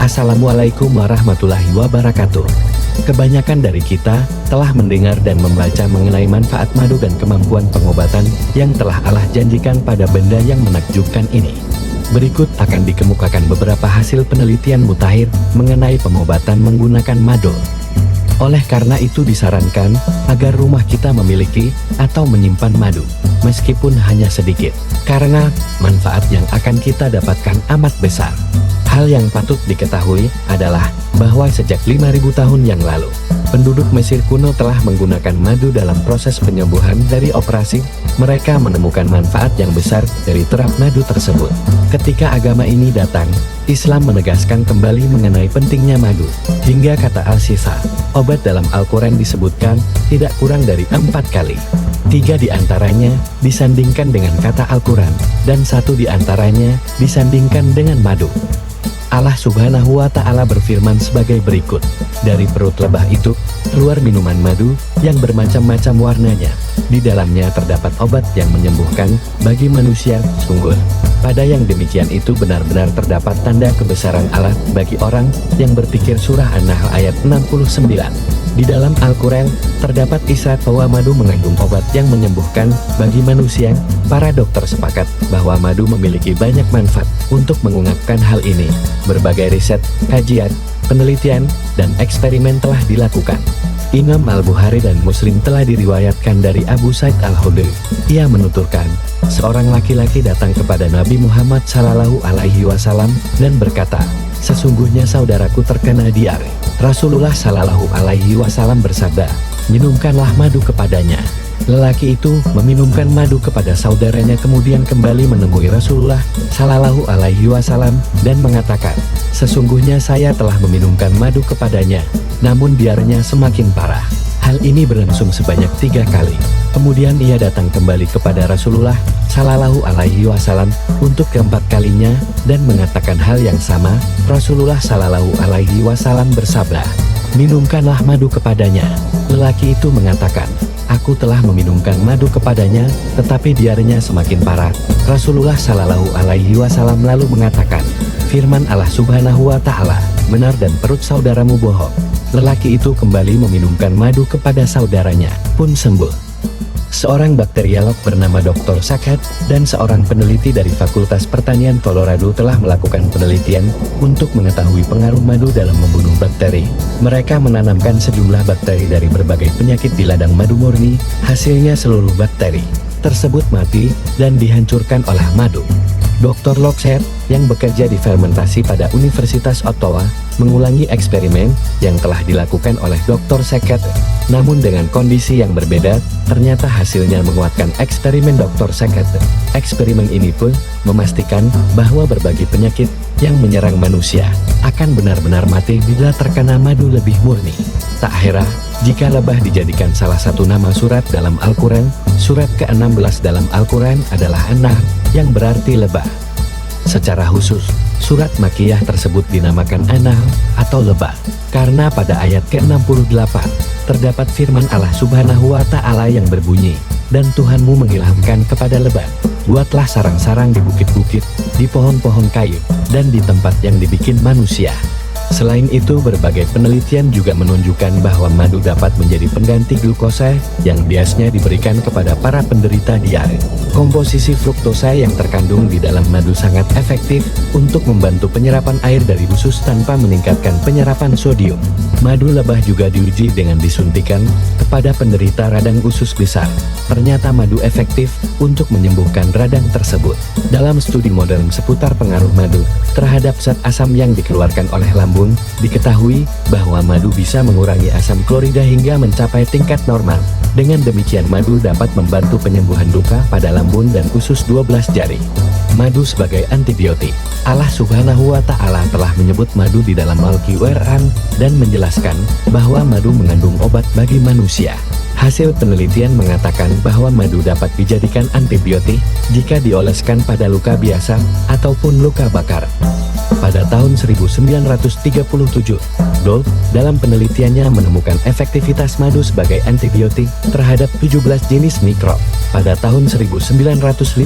Assalamualaikum warahmatullahi wabarakatuh. Kebanyakan dari kita telah mendengar dan membaca mengenai manfaat madu dan kemampuan pengobatan yang telah Allah janjikan pada benda yang menakjubkan ini. Berikut akan dikemukakan beberapa hasil penelitian mutakhir mengenai pengobatan menggunakan madu. Oleh karena itu disarankan agar rumah kita memiliki atau menyimpan madu, meskipun hanya sedikit, karena manfaat yang akan kita dapatkan amat besar. Hal yang patut diketahui adalah bahwa sejak 5.000 tahun yang lalu, penduduk Mesir kuno telah menggunakan madu dalam proses penyembuhan dari operasi. Mereka menemukan manfaat yang besar dari terap madu tersebut. Ketika agama ini datang, Islam menegaskan kembali mengenai pentingnya madu. Hingga kata Al-Shifa, obat dalam Al-Quran disebutkan tidak kurang dari 4 kali. 3 diantaranya disandingkan dengan kata Al-Quran, dan 1 diantaranya disandingkan dengan madu. Allah Subhanahu wa Ta'ala berfirman sebagai berikut, dari perut lebah itu keluar minuman madu yang bermacam-macam warnanya. Di dalamnya terdapat obat yang menyembuhkan bagi manusia. Sungguh, pada yang demikian itu benar-benar terdapat tanda kebesaran Allah bagi orang yang berpikir. Surah An-Nahl ayat 69. Di dalam Al-Quran terdapat isyarat bahwa madu mengandung obat yang menyembuhkan bagi manusia. Para dokter sepakat bahwa madu memiliki banyak manfaat. Untuk mengungkapkan hal ini, berbagai riset, kajian, penelitian, dan eksperimen telah dilakukan. Imam Al-Bukhari dan Muslim telah diriwayatkan dari Abu Sa'id Al-Khudri. Ia menuturkan, seorang laki-laki datang kepada Nabi Muhammad SAW dan berkata, sesungguhnya saudaraku terkena diare. Rasulullah SAW bersabda, minumkanlah madu kepadanya. Lelaki itu meminumkan madu kepada saudaranya, kemudian kembali menemui Rasulullah SAW dan mengatakan, sesungguhnya saya telah meminumkan madu kepadanya, namun diarenya semakin parah. Hal ini berlangsung sebanyak 3 kali. Kemudian ia datang kembali kepada Rasulullah SAW untuk keempat kalinya dan mengatakan hal yang sama. Rasulullah SAW bersabda, minumkanlah madu kepadanya. Lelaki itu mengatakan, aku telah meminumkan madu kepadanya, tetapi diarenya semakin parah. Rasulullah SAW lalu mengatakan, firman Allah Subhanahu wa Ta'ala, benar dan perut saudaramu bohong. Lelaki itu kembali meminumkan madu kepada saudaranya, pun sembuh. Seorang bakteriolog bernama Dr. Sakat dan seorang peneliti dari Fakultas Pertanian Colorado telah melakukan penelitian untuk mengetahui pengaruh madu dalam membunuh bakteri. Mereka menanamkan sejumlah bakteri dari berbagai penyakit di ladang madu murni. Hasilnya seluruh bakteri tersebut mati dan dihancurkan oleh madu. Dr. Lockser yang bekerja di fermentasi pada Universitas Ottawa mengulangi eksperimen yang telah dilakukan oleh Dr. Sakat, namun dengan kondisi yang berbeda. Ternyata hasilnya menguatkan eksperimen Dr. Sakat. Eksperimen ini pun memastikan bahwa berbagai penyakit yang menyerang manusia akan benar-benar mati bila terkena madu lebih murni. Tak heran jika lebah dijadikan salah satu nama surat dalam Al-Quran. Surat ke-16 dalam Al-Quran adalah An-Nahl, yang berarti lebah. Secara khusus, surat Makkiyah tersebut dinamakan An-Nahl atau lebah, karena pada ayat ke-68 terdapat firman Allah Subhanahu wa Ta'ala yang berbunyi, dan Tuhanmu mengilhamkan kepada lebah, buatlah sarang-sarang di bukit-bukit, di pohon-pohon kayu, dan di tempat yang dibikin manusia. Selain itu, berbagai penelitian juga menunjukkan bahwa madu dapat menjadi pengganti glukosa yang biasanya diberikan kepada para penderita diare. Komposisi fruktosa yang terkandung di dalam madu sangat efektif untuk membantu penyerapan air dari usus tanpa meningkatkan penyerapan sodium. Madu lebah juga diuji dengan disuntikan kepada penderita radang usus besar. Ternyata madu efektif untuk menyembuhkan radang tersebut. Dalam studi modern seputar pengaruh madu terhadap zat asam yang dikeluarkan oleh lambung, diketahui bahwa madu bisa mengurangi asam klorida hingga mencapai tingkat normal. Dengan demikian madu dapat membantu penyembuhan luka pada lambung dan usus 12 jari. Madu sebagai antibiotik. Allah Subhanahu wa Ta'ala telah menyebut madu di dalam Al-Quran dan menjelaskan bahwa madu mengandung obat bagi manusia. Hasil penelitian mengatakan bahwa madu dapat dijadikan antibiotik jika dioleskan pada luka biasa ataupun luka bakar. Pada tahun 1937, Gould dalam penelitiannya menemukan efektivitas madu sebagai antibiotik terhadap 17 jenis mikrop. Pada tahun 1956,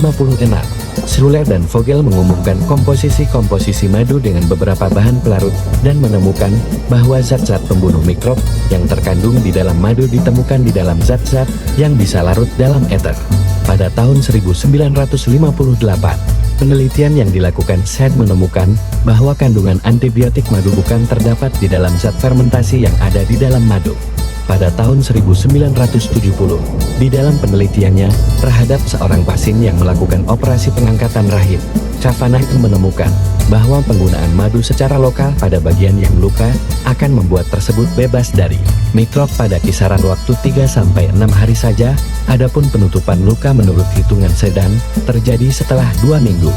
Schruller dan Vogel mengumumkan komposisi madu dengan beberapa bahan pelarut dan menemukan bahwa zat-zat pembunuh mikrop yang terkandung di dalam madu ditemukan di dalam zat-zat yang bisa larut dalam ether. Pada tahun 1958, penelitian yang dilakukan Shedd menemukan bahwa kandungan antibiotik madu bukan terdapat di dalam zat fermentasi yang ada di dalam madu. Pada tahun 1970, di dalam penelitiannya terhadap seorang pasien yang melakukan operasi pengangkatan rahim, Cavanagh menemukan bahwa penggunaan madu secara lokal pada bagian yang luka akan membuat tersebut bebas dari mikrop pada kisaran waktu 3-6 hari saja. Adapun penutupan luka menurut hitungan sedang terjadi setelah 2 minggu.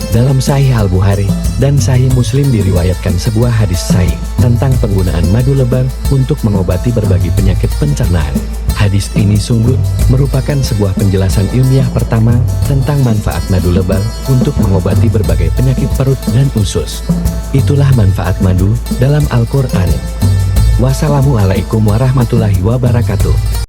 Dalam Sahih Al-Bukhari dan Sahih Muslim diriwayatkan sebuah hadis sahih tentang penggunaan madu lebam untuk mengobati berbagai penyakit pencernaan. Hadis ini sungguh merupakan sebuah penjelasan ilmiah pertama tentang manfaat madu lebam untuk mengobati berbagai penyakit perut dan usus. Itulah manfaat madu dalam Al-Quran. Wassalamualaikum warahmatullahi wabarakatuh.